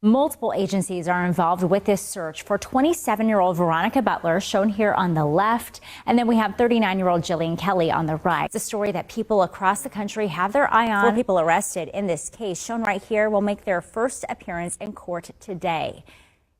Multiple agencies are involved with this search for 27-year-old Veronica Butler, shown here on the left, and then we have 39-year-old Jillian Kelly on the right. It's a story that people across the country have their eye on. 4 people arrested in this case, shown right here, will make their first appearance in court today.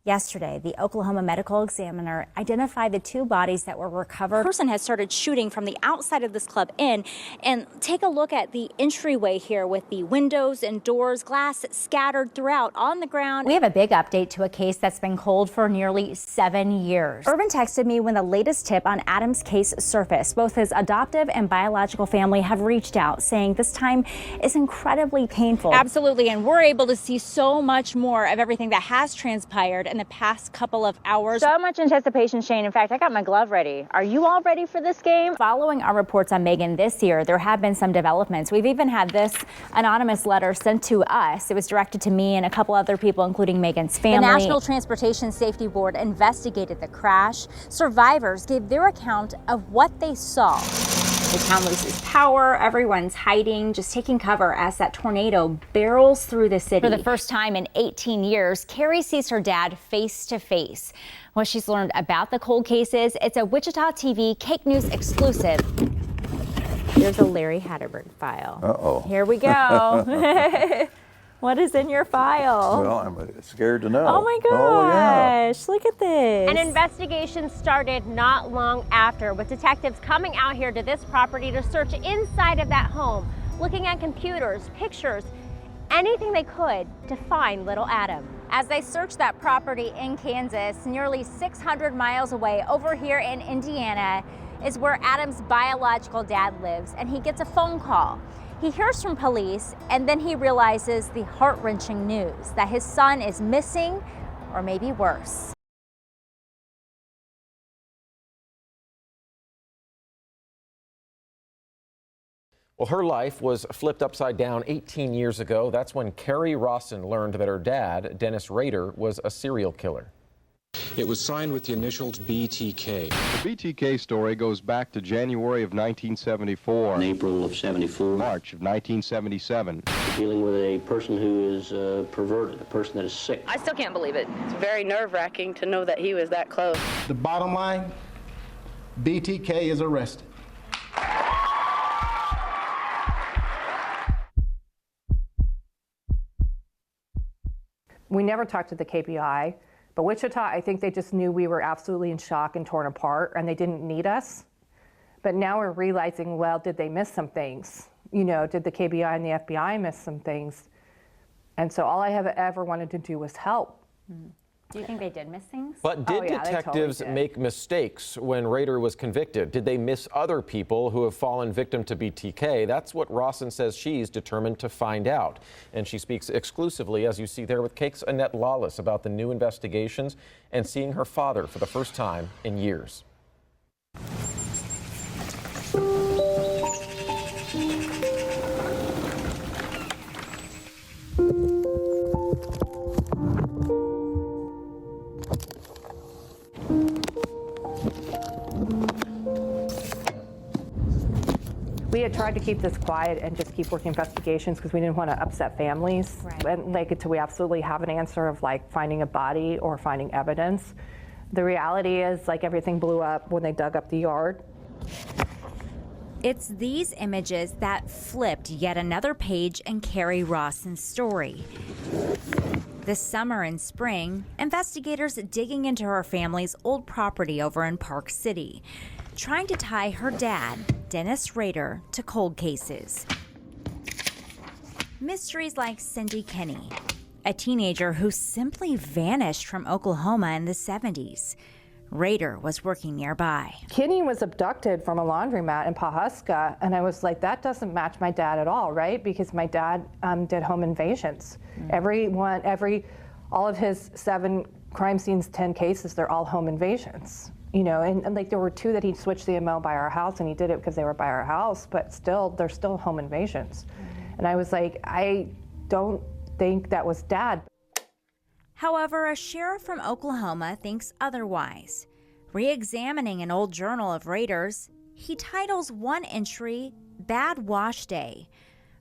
Yesterday, the Oklahoma medical examiner identified the 2 bodies that were recovered. A person had started shooting from the outside of this club in, and take a look at the entryway here with the windows and doors, glass scattered throughout on the ground. We have a big update to a case that's been cold for nearly 7 years. Urban texted me when the latest tip on Adam's case surfaced. Both his adoptive and biological family have reached out, saying this time is incredibly painful. Absolutely, and we're able to see so much more of everything that has transpired in the past couple of hours. So much anticipation, Shane. In fact, I got my glove ready. Are you all ready for this game? Following our reports on Megan this year, there have been some developments. We've even had this anonymous letter sent to us. It was directed to me and a couple other people, including Megan's family. The National Transportation Safety Board investigated the crash. Survivors gave their account of what they saw. The town loses power, everyone's hiding, just taking cover as that tornado barrels through the city. For the first time in 18 years, Carrie sees her dad face to face. What she's learned about the cold cases, it's a Wichita TV Cake News exclusive. There's a Larry Hatterberg file. Uh-oh. Here we go. What is in your file? Well, I'm scared to know. Oh my gosh, oh, yeah. Look at this. An investigation started not long after, with detectives coming out here to this property to search inside of that home, looking at computers, pictures, anything they could to find little Adam. As they searched that property in Kansas, nearly 600 miles away over here in Indiana, is where Adam's biological dad lives, and he gets a phone call. He hears from police, and then he realizes the heart-wrenching news that his son is missing, or maybe worse. Well, her life was flipped upside down 18 years ago. That's when Carrie Rawson learned that her dad, Dennis Rader, was a serial killer. It was signed with the initials BTK. The BTK story goes back to January of 1974. In April of 74. March of 1977. We're dealing with a person who is perverted, a person that is sick. I still can't believe it. It's very nerve-wracking to know that he was that close. The bottom line, BTK is arrested. We never talked to the KPI. But Wichita, I think they just knew we were absolutely in shock and torn apart, and they didn't need us. But now we're realizing, well, did they miss some things? You know, did the KBI and the FBI miss some things? And so all I have ever wanted to do was help. Do you think they did miss things? But did detectives make mistakes when Rader was convicted? Did they miss other people who have fallen victim to BTK? That's what Rawson says she's determined to find out. And she speaks exclusively, as you see there, with Cake's Annette Lawless about the new investigations and seeing her father for the first time in years. We had tried to keep this quiet and just keep working investigations because we didn't want to upset families. Right. And like until we absolutely have an answer of like finding a body or finding evidence. The reality is like everything blew up when they dug up the yard. It's these images that flipped yet another page in Carrie Rawson's story. This summer and spring, investigators digging into her family's old property over in Park City, trying to tie her dad, Dennis Rader, to cold cases. Mysteries like Cindy Kinney, a teenager who simply vanished from Oklahoma in the 70s. Rader was working nearby. Kinney was abducted from a laundromat in Pawhuska, and I was like, that doesn't match my dad at all, right? Because my dad did home invasions. All of his 7 crime scenes, 10 cases, they're all home invasions. You know, and like there were 2 that he switched the MO by our house, and he did it because they were by our house, but still, they're still home invasions. And I was like, I don't think that was dad. However, a sheriff from Oklahoma thinks otherwise. Re-examining an old journal of Rader's, he titles one entry, Bad Wash Day,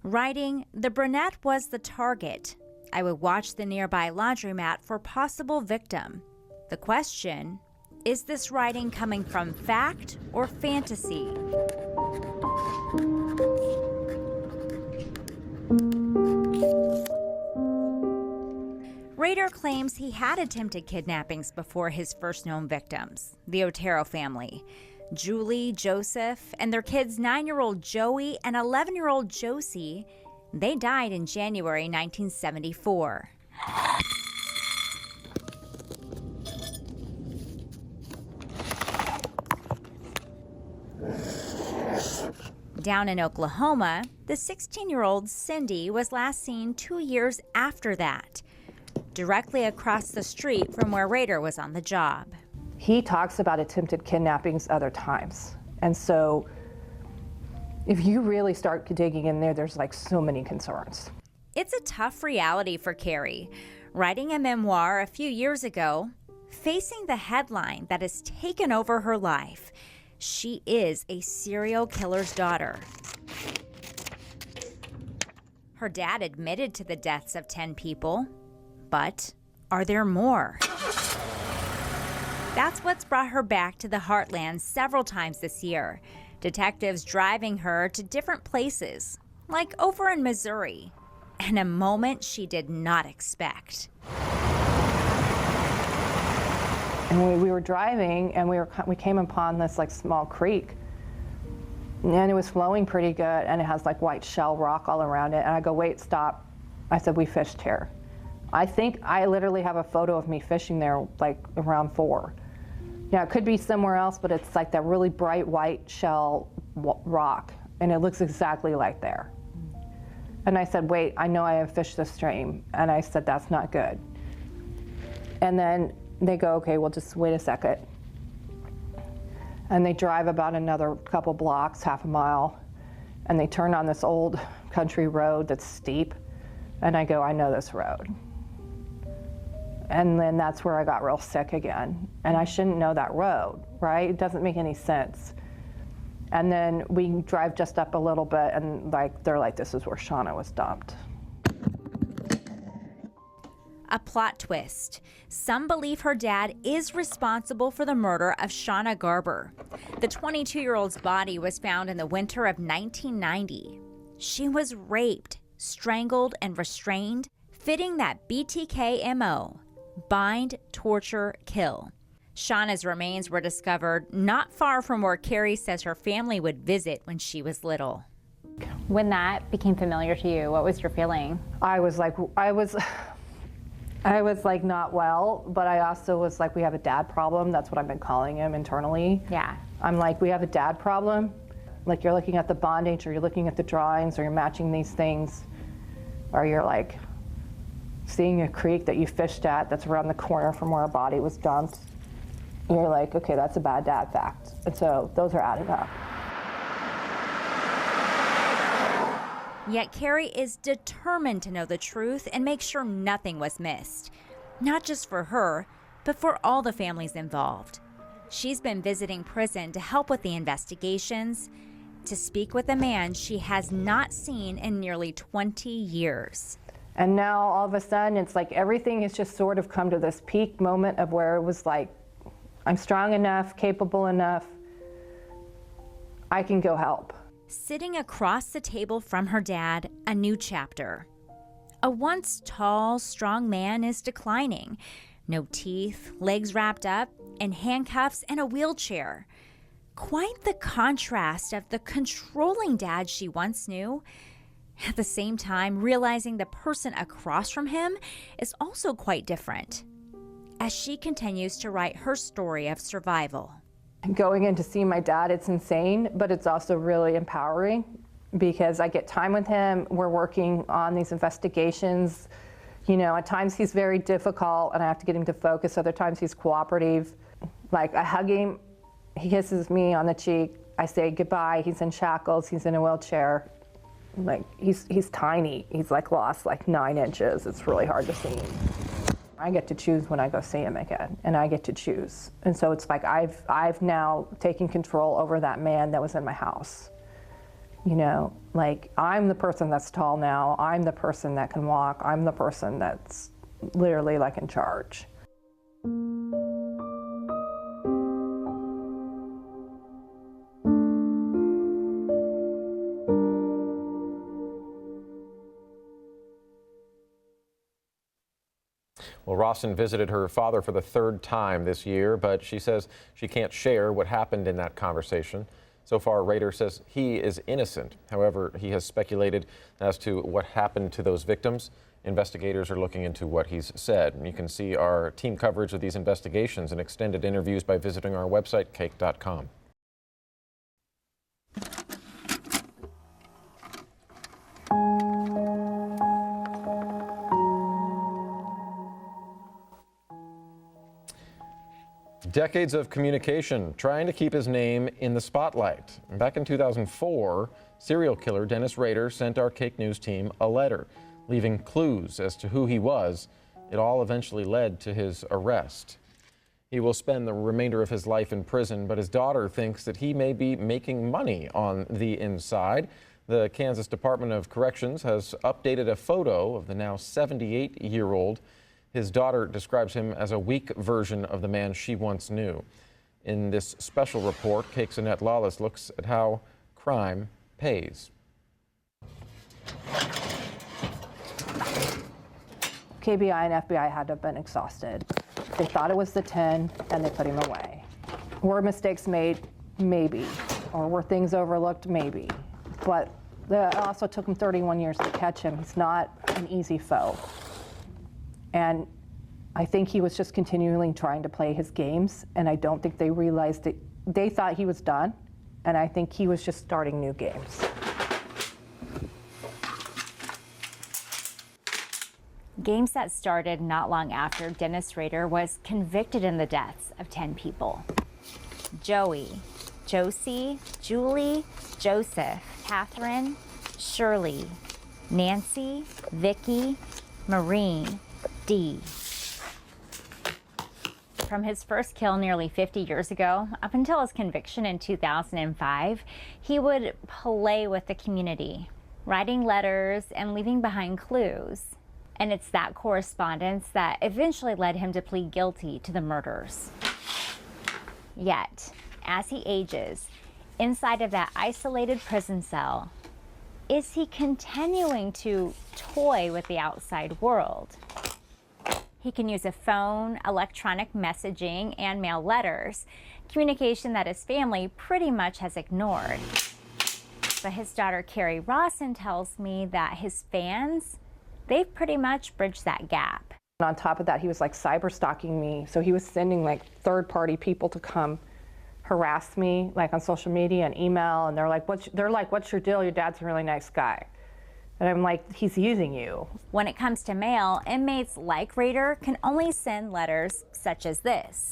writing, "The brunette was the target. I would watch the nearby laundromat for possible victim. The question, is this writing coming from fact or fantasy? Rader claims he had attempted kidnappings before his first known victims, the Otero family. Julie, Joseph, and their kids 9-year-old Joey and 11-year-old Josie, they died in January 1974. Down in Oklahoma, the 16-year-old Cindy was last seen 2 years after that, directly across the street from where Rader was on the job. He talks about attempted kidnappings other times. And so if you really start digging in there, there's like so many concerns. It's a tough reality for Carrie. Writing a memoir a few years ago, facing the headline that has taken over her life. She is a serial killer's daughter. Her dad admitted to the deaths of 10 people, but are there more? That's what's brought her back to the heartland several times this year. Detectives driving her to different places, like over in Missouri, and a moment she did not expect. And we were driving, and we came upon this like small creek, and it was flowing pretty good, and it has like white shell rock all around it. And I go, wait, stop. I said, we fished here. I think I literally have a photo of me fishing there like around 4. Yeah, it could be somewhere else, but it's like that really bright white shell rock, and it looks exactly like there. And I said, wait, I know I have fished this stream. And I said, that's not good. And then they go, okay, well, just wait a second. And they drive about another couple blocks, half a mile, and they turn on this old country road that's steep. And I go, I know this road. And then that's where I got real sick again. And I shouldn't know that road, right? It doesn't make any sense. And then we drive just up a little bit, and they're like, this is where Shauna was dumped. A plot twist. Some believe her dad is responsible for the murder of Shauna Garber. The 22-year-old's body was found in the winter of 1990. She was raped, strangled, and restrained, fitting that BTK MO. Bind, torture, kill. Shauna's remains were discovered not far from where Carrie says her family would visit when she was little. When that became familiar to you, what was your feeling? I was like not well, but I also was like, we have a dad problem. That's what I've been calling him internally. Yeah. I'm like, we have a dad problem. Like, you're looking at the bondage, or you're looking at the drawings, or you're matching these things, or you're like seeing a creek that you fished at that's around the corner from where a body was dumped. And you're like, okay, that's a bad dad fact. And so those are added up. Yet Carrie is determined to know the truth and make sure nothing was missed. Not just for her, but for all the families involved. She's been visiting prison to help with the investigations, to speak with a man she has not seen in nearly 20 years. And now all of a sudden, it's like everything has just sort of come to this peak moment of where it was like, I'm strong enough, capable enough, I can go help. Sitting across the table from her dad, a new chapter. A once tall, strong man is declining. No teeth, legs wrapped up, and handcuffs and a wheelchair. Quite the contrast of the controlling dad she once knew. At the same time, realizing the person across from him is also quite different. As she continues to write her story of survival. Going in to see my dad, it's insane, but it's also really empowering because I get time with him. We're working on these investigations. You know, at times he's very difficult and I have to get him to focus. Other times he's cooperative. Like, I hug him, he kisses me on the cheek. I say goodbye. He's in shackles. He's in a wheelchair. Like, he's tiny. He's like lost like 9 inches. It's really hard to see him. I get to choose when I go see him again, and I get to choose. And so it's like I've now taken control over that man that was in my house. You know, like, I'm the person that's tall now, I'm the person that can walk, I'm the person that's literally like in charge. Well, Rawson visited her father for the third time this year, but she says she can't share what happened in that conversation. So far, Rader says he is innocent. However, he has speculated as to what happened to those victims. Investigators are looking into what he's said. You can see our team coverage of these investigations and extended interviews by visiting our website, cake.com. Decades of communication, trying to keep his name in the spotlight. Back in 2004, serial killer Dennis Rader sent our Cake News team a letter, leaving clues as to who he was. It all eventually led to his arrest. He will spend the remainder of his life in prison, but his daughter thinks that he may be making money on the inside. The Kansas Department of Corrections has updated a photo of the now 78-year-old. His daughter describes him as a weak version of the man she once knew. In this special report, Cake's Annette Lawless looks at how crime pays. KBI and FBI had to have been exhausted. They thought it was the 10 and they put him away. Were mistakes made? Maybe. Or were things overlooked? Maybe. But it also took him 31 years to catch him. He's not an easy foe. And I think he was just continually trying to play his games, and I don't think they realized that they thought he was done, and I think he was just starting new games. Games that started not long after Dennis Rader was convicted in the deaths of 10 people. Joey, Josie, Julie, Joseph, Catherine, Shirley, Nancy, Vicky, Maureen, Dee. From his first kill nearly 50 years ago, up until his conviction in 2005, he would play with the community, writing letters and leaving behind clues. And it's that correspondence that eventually led him to plead guilty to the murders. Yet, as he ages, inside of that isolated prison cell, is he continuing to toy with the outside world? He can use a phone, electronic messaging, and mail letters, communication that his family pretty much has ignored. But his daughter, Carrie Rawson, tells me that his fans, they've pretty much bridged that gap. And on top of that, he was like cyber stalking me. So he was sending like third-party people to come harass me, like on social media and email. And they're like, what's your deal? Your dad's a really nice guy. And I'm like, he's using you. When it comes to mail, inmates like Rader can only send letters such as this.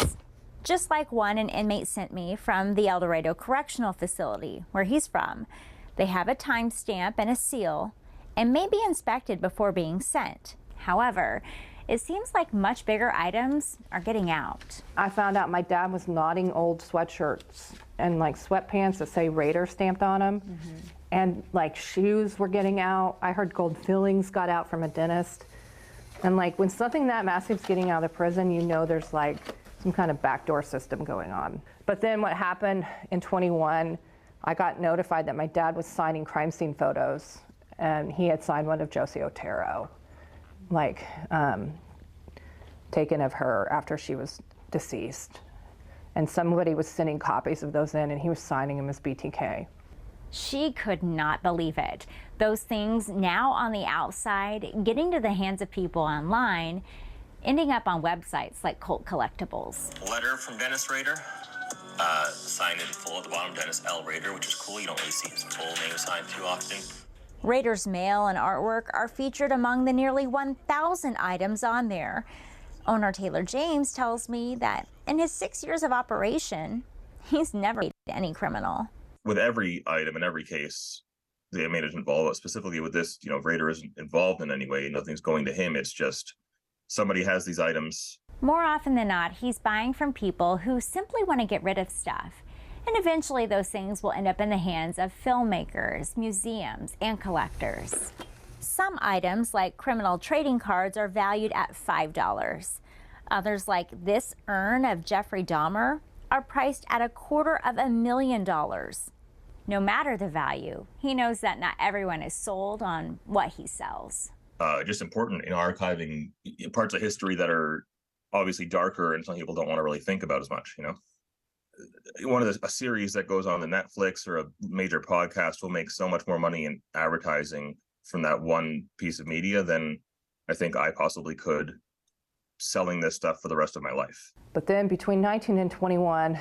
Just like one an inmate sent me from the El Dorado Correctional Facility, where he's from. They have a timestamp and a seal, and may be inspected before being sent. However, it seems like much bigger items are getting out. I found out my dad was knotting old sweatshirts and like sweatpants that say Rader stamped on them. And like shoes were getting out. I heard gold fillings got out from a dentist. And like when something that massive is getting out of the prison, you know there's like some kind of backdoor system going on. But then what happened in 21, I got notified that my dad was signing crime scene photos, and he had signed one of Josie Otero, like taken of her after she was deceased. And somebody was sending copies of those in, and he was signing them as BTK. She could not believe it. Those things now on the outside, getting to the hands of people online, ending up on websites like Cult Collectibles. Letter from Dennis Rader, signed in full at the bottom, Dennis L. Rader, which is cool. You don't really see his full name signed too often. Rader's mail and artwork are featured among the nearly 1,000 items on there. Owner Taylor James tells me that in his 6 years of operation, he's never made any criminal. With every item in every case, the inmate is involved, but specifically with this, Rader isn't involved in any way. Nothing's going to him. It's just somebody has these items. More often than not, he's buying from people who simply want to get rid of stuff. And eventually those things will end up in the hands of filmmakers, museums, and collectors. Some items, like criminal trading cards, are valued at $5. Others, like this urn of Jeffrey Dahmer, are priced at $250,000. No matter the value, he knows that not everyone is sold on what he sells. Just important in archiving parts of history that are obviously darker and some people don't want to really think about as much, a series that goes on to Netflix or a major podcast will make so much more money in advertising from that one piece of media than I think I possibly could selling this stuff for the rest of my life. But then between 19 and 21,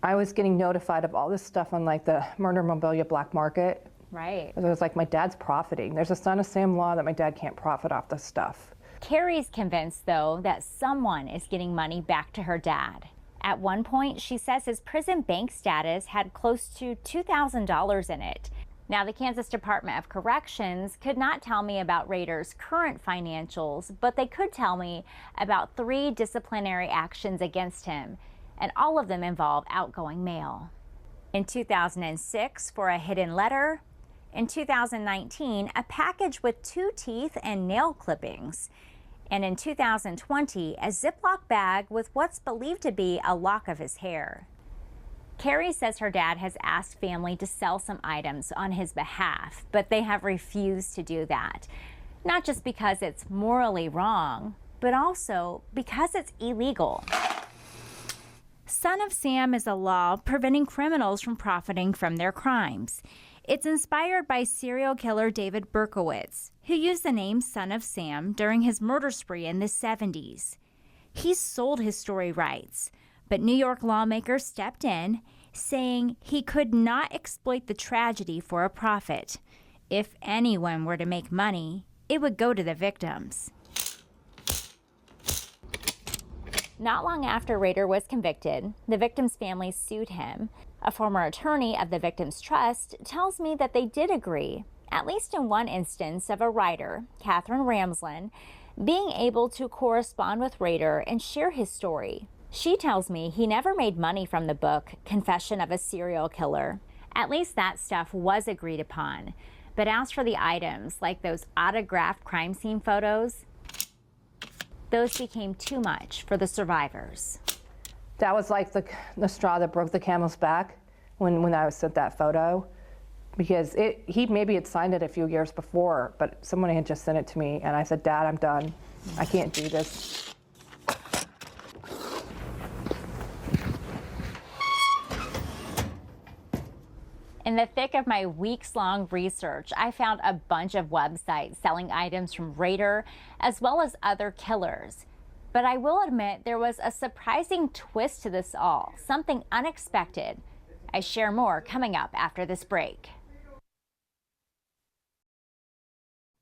I was getting notified of all this stuff on the murder memorabilia black market. Right. It was my dad's profiting. There's a Son of Sam law that my dad can't profit off this stuff. Carrie's convinced, though, that someone is getting money back to her dad. At one point, she says his prison bank status had close to $2,000 in it. Now, the Kansas Department of Corrections could not tell me about Rader's current financials, but they could tell me about 3 disciplinary actions against him, and all of them involve outgoing mail. In 2006, for a hidden letter. In 2019, a package with 2 teeth and nail clippings. And in 2020, a Ziploc bag with what's believed to be a lock of his hair. Carrie says her dad has asked family to sell some items on his behalf, but they have refused to do that. Not just because it's morally wrong, but also because it's illegal. Son of Sam is a law preventing criminals from profiting from their crimes. It's inspired by serial killer David Berkowitz, who used the name Son of Sam during his murder spree in the 70s. He sold his story rights, but New York lawmakers stepped in, saying he could not exploit the tragedy for a profit. If anyone were to make money, it would go to the victims. Not long after Rader was convicted, the victim's family sued him. A former attorney of the victim's trust tells me that they did agree, at least in one instance, of a writer, Catherine Ramsland, being able to correspond with Rader and share his story. She tells me he never made money from the book Confession of a Serial Killer. At least that stuff was agreed upon. But as for the items, like those autographed crime scene photos, those became too much for the survivors. That was like the straw that broke the camel's back when I was sent that photo, because he maybe had signed it a few years before, but someone had just sent it to me, and I said, Dad, I'm done. I can't do this. In the thick of my weeks-long research, I found a bunch of websites selling items from Rader as well as other killers. But I will admit there was a surprising twist to this all, something unexpected. I share more coming up after this break.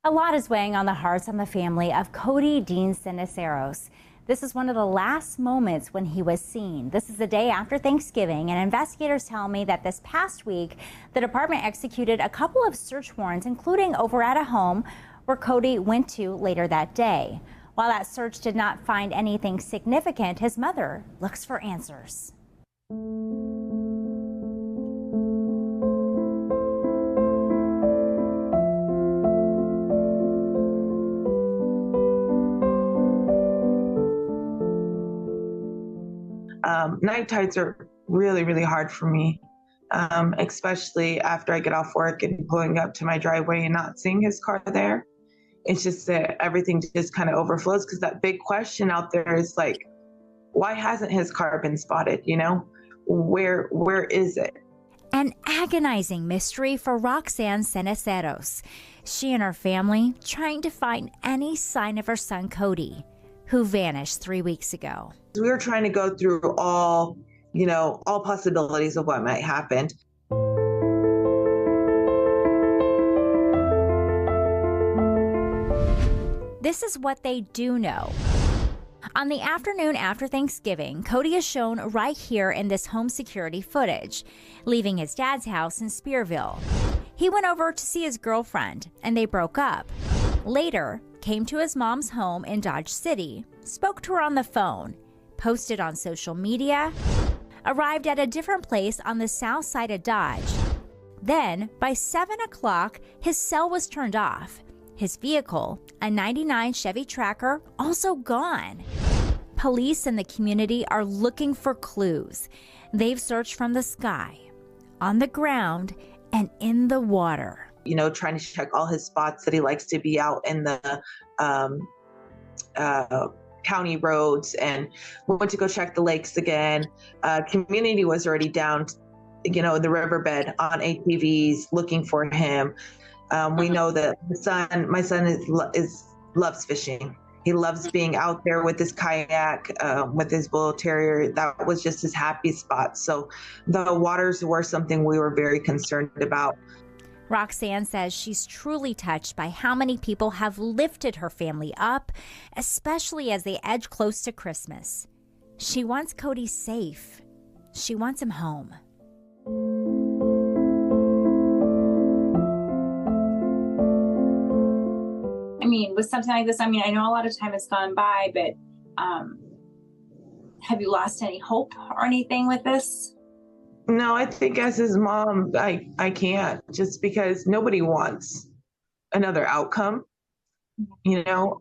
A lot is weighing on the hearts of the family of Cody Dean Ceniceros. This is one of the last moments when he was seen. This is the day after Thanksgiving, and investigators tell me that this past week, the department executed a couple of search warrants, including over at a home where Cody went to later that day. While that search did not find anything significant, his mother looks for answers. Night tides are really, really hard for me, especially after I get off work and pulling up to my driveway and not seeing his car there. It's just that everything just kind of overflows, because that big question out there is like, why hasn't his car been spotted? Where is it? An agonizing mystery for Roxanne Ceniceros. She and her family trying to find any sign of her son Cody, who vanished 3 weeks ago. We were trying to go through all possibilities of what might happen. This is what they do know. On the afternoon after Thanksgiving, Cody is shown right here in this home security footage, leaving his dad's house in Spearville. He went over to see his girlfriend, and they broke up. Later, came to his mom's home in Dodge City, spoke to her on the phone, posted on social media. arrived at a different place on the south side of Dodge. Then, by 7 o'clock, his cell was turned off. His vehicle, a 99 Chevy Tracker, also gone. Police in the community are looking for clues. They've searched from the sky, on the ground, and in the water. You know, trying to check all his spots that he likes to be out in the county roads, and went to go check the lakes again. Community was already down, you know, in the riverbed on ATVs looking for him. We know that my son loves fishing. He loves being out there with his kayak, with his bull terrier. That was just his happy spot. So the waters were something we were very concerned about. Roxanne says she's truly touched by how many people have lifted her family up, especially as they edge close to Christmas. She wants Cody safe. She wants him home. I mean, with something like this, I mean, I know a lot of time has gone by, but have you lost any hope or anything with this? No, I think as his mom, I can't, just because nobody wants another outcome. You know,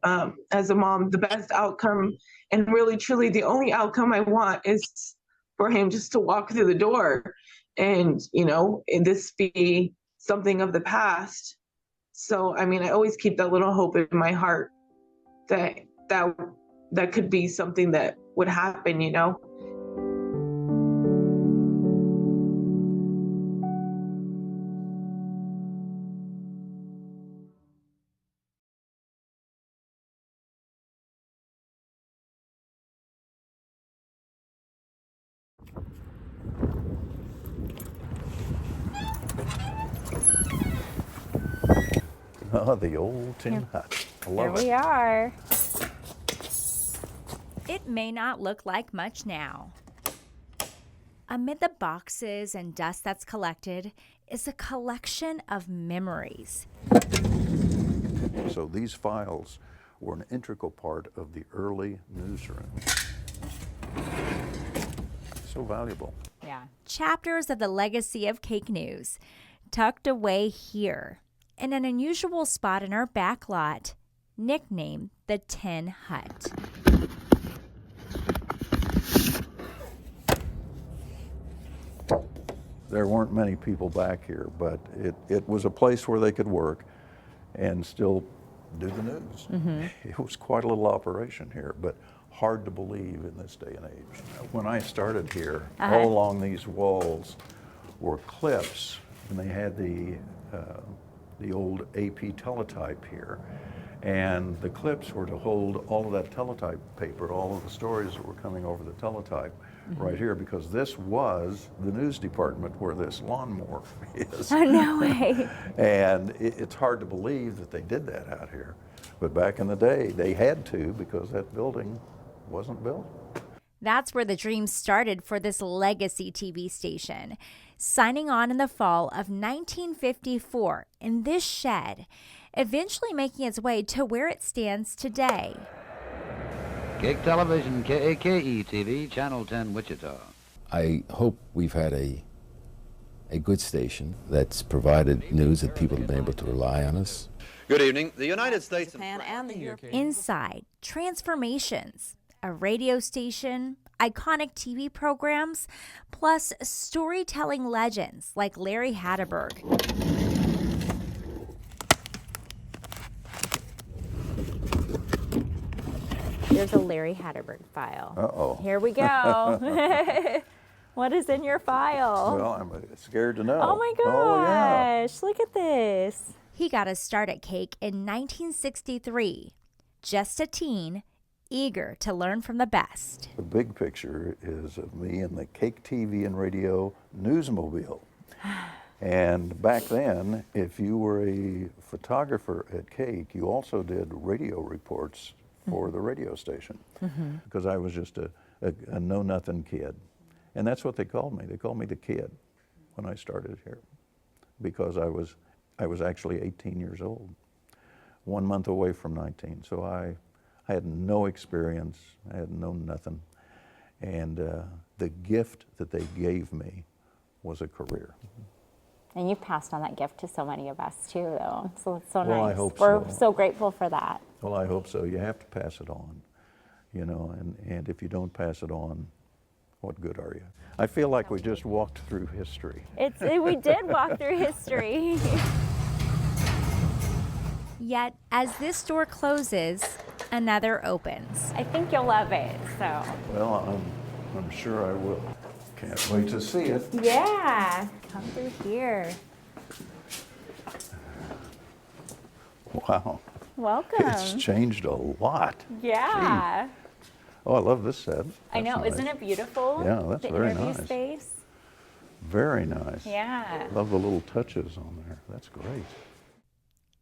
as a mom, the best outcome, and really truly the only outcome I want, is for him just to walk through the door and, you know, and this be something of the past. So, I mean, I always keep that little hope in my heart that could be something that would happen, you know. Oh, the old tin hut. I love it. Here we are. It may not look like much now. Amid the boxes and dust that's collected is a collection of memories. So these files were an integral part of the early newsroom. So valuable. Yeah. Chapters of the legacy of Cake News, tucked away here in an unusual spot in our back lot, nicknamed the Tin Hut. There weren't many people back here, but it was a place where they could work and still do the news. Mm-hmm. It was quite a little operation here, but hard to believe in this day and age. When I started here, all along these walls were clips, and they had the old AP teletype here. And the clips were to hold all of that teletype paper, all of the stories that were coming over the teletype right here, because this was the news department where this lawnmower is. Oh, no way. And it's hard to believe that they did that out here. But back in the day, they had to, because that building wasn't built. That's where the dream started for this legacy TV station, signing on in the fall of 1954 in this shed, eventually making its way to where it stands today. Cake Television, KAKE TV, Channel 10, Wichita. I hope we've had a good station that's provided news that people have been able to rely on us. Good evening. The United States Japan and the European. Inside, transformations, a radio station, iconic TV programs, plus storytelling legends like Larry Hatterberg. There's a Larry Hatterberg file. Uh-oh. Here we go. What is in your file? Well, I'm scared to know. Oh my gosh, Oh, yeah. Look at this. He got his start at Cake in 1963. Just a teen, eager to learn from the best. The big picture is of me in the Cake TV and Radio Newsmobile. And back then, if you were a photographer at Cake, you also did radio reports for the radio station, because I was just a know-nothing kid. And that's what they called me. They called me the kid when I started here, because I was actually 18 years old, 1 month away from 19. So I had no experience. I had known nothing. And the gift that they gave me was a career. And you passed on that gift to so many of us too, though. So it's so nice. Well, I hope We're so. so grateful for that. Well, I hope so. You have to pass it on, you know, and if you don't pass it on, what good are you? I feel like we just walked through history. We did walk through history. Yet, as this door closes, another opens. I think you'll love it, so. Well, I'm sure I will. Can't wait to see it. Yeah, come through here. Wow. Welcome. It's changed a lot. Yeah. Gee. Oh, I love this set. I know, That's isn't nice. it beautiful? Yeah, that's the very interview nice. space. Very nice. Yeah. Love the little touches on there. That's great.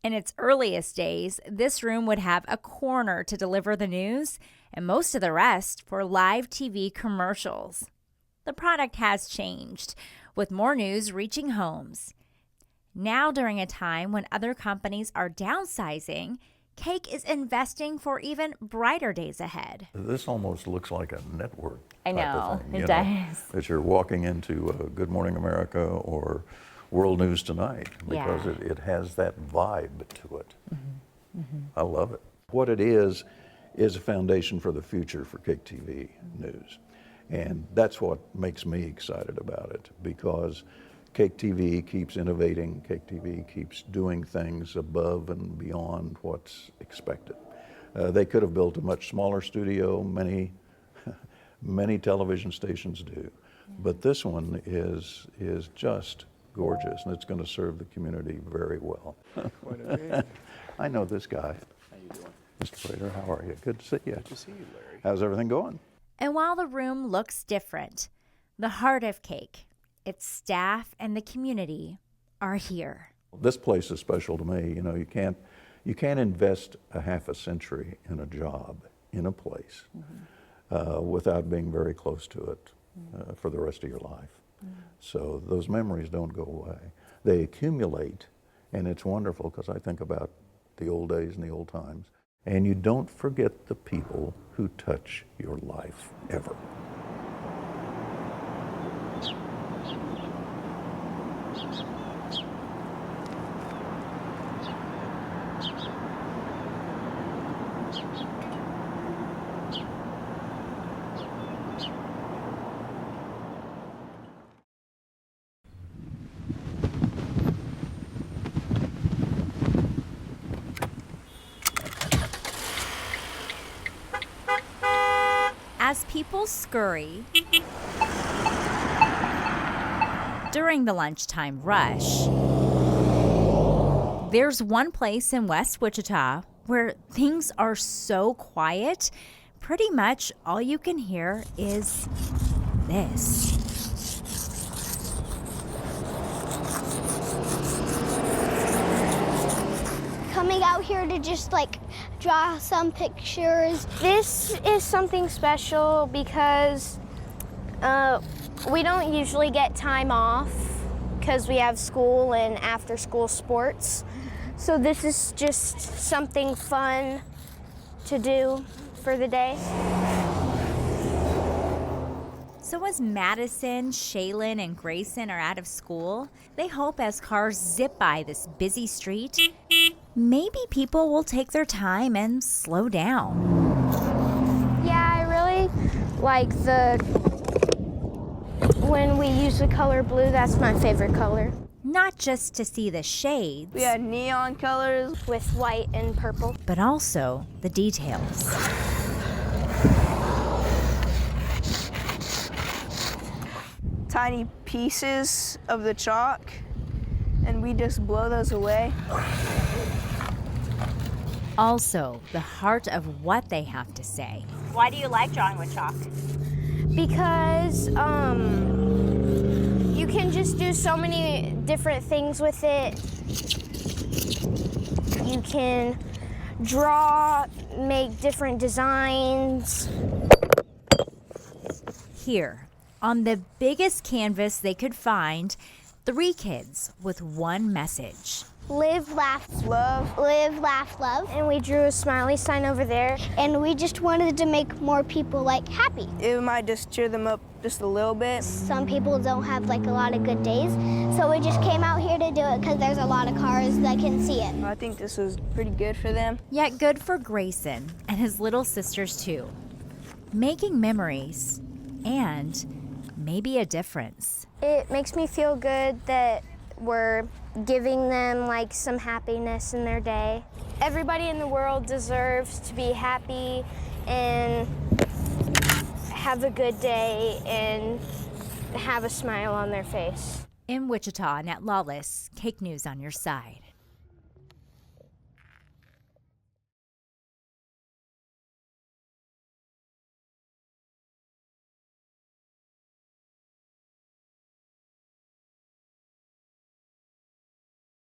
In its earliest days, this room would have a corner to deliver the news and most of the rest for live TV commercials. The product has changed, with more news reaching homes. Now, during a time when other companies are downsizing, Cake is investing for even brighter days ahead. This almost looks like a network. I type know, of thing, it you does. That you're walking into Good Morning America or World News Tonight, because Yeah. it has that vibe to it. Mm-hmm. Mm-hmm. I love it. What it is a foundation for the future for Cake TV News. And that's what makes me excited about it, because Cake TV keeps innovating, Cake TV keeps doing things above and beyond what's expected. They could have built a much smaller studio, many television stations do, but this one is just gorgeous, and it's going to serve the community very well. I know this guy. How you doing? Mr. Prater, how are you? Good to see you. Good to see you, Larry. How's everything going? And while the room looks different, the heart of Cake, its staff and the community are here. This place is special to me. You know, you can't invest a half a century in a job, in a place, without being very close to it for the rest of your life. So those memories don't go away. They accumulate, and it's wonderful because I think about the old days and the old times. And you don't forget the people who touch your life, ever. As people scurry during the lunchtime rush, there's one place in West Wichita where things are so quiet, pretty much all you can hear is this. Coming out here to just like draw some pictures. This is something special because we don't usually get time off because we have school and after school sports. So this is just something fun to do for the day. So as Madison, Shaylin, and Grayson are out of school, they hope as cars zip by this busy street, maybe people will take their time and slow down. Yeah, I really like when we use the color blue, that's my favorite color. Not just to see the shades. We had neon colors with white and purple. But also the details. Tiny pieces of the chalk, and we just blow those away. Also, the heart of what they have to say. Why do you like drawing with chalk? Because you can just do so many different things with it. You can draw, make different designs. Here, on the biggest canvas they could find, 3 kids with one message. Live, laugh, love. Live, laugh, love. And we drew a smiley sign over there. And we just wanted to make more people like happy. It might just cheer them up just a little bit. Some people don't have like a lot of good days, so we just came out here to do it because there's a lot of cars that can see it. I think this was pretty good for them. Yet good for Grayson and his little sisters too. Making memories and maybe a difference. It makes me feel good that we're giving them like some happiness in their day. Everybody in the world deserves to be happy and have a good day and have a smile on their face. In Wichita, Annette Lawless, Cake News on your side.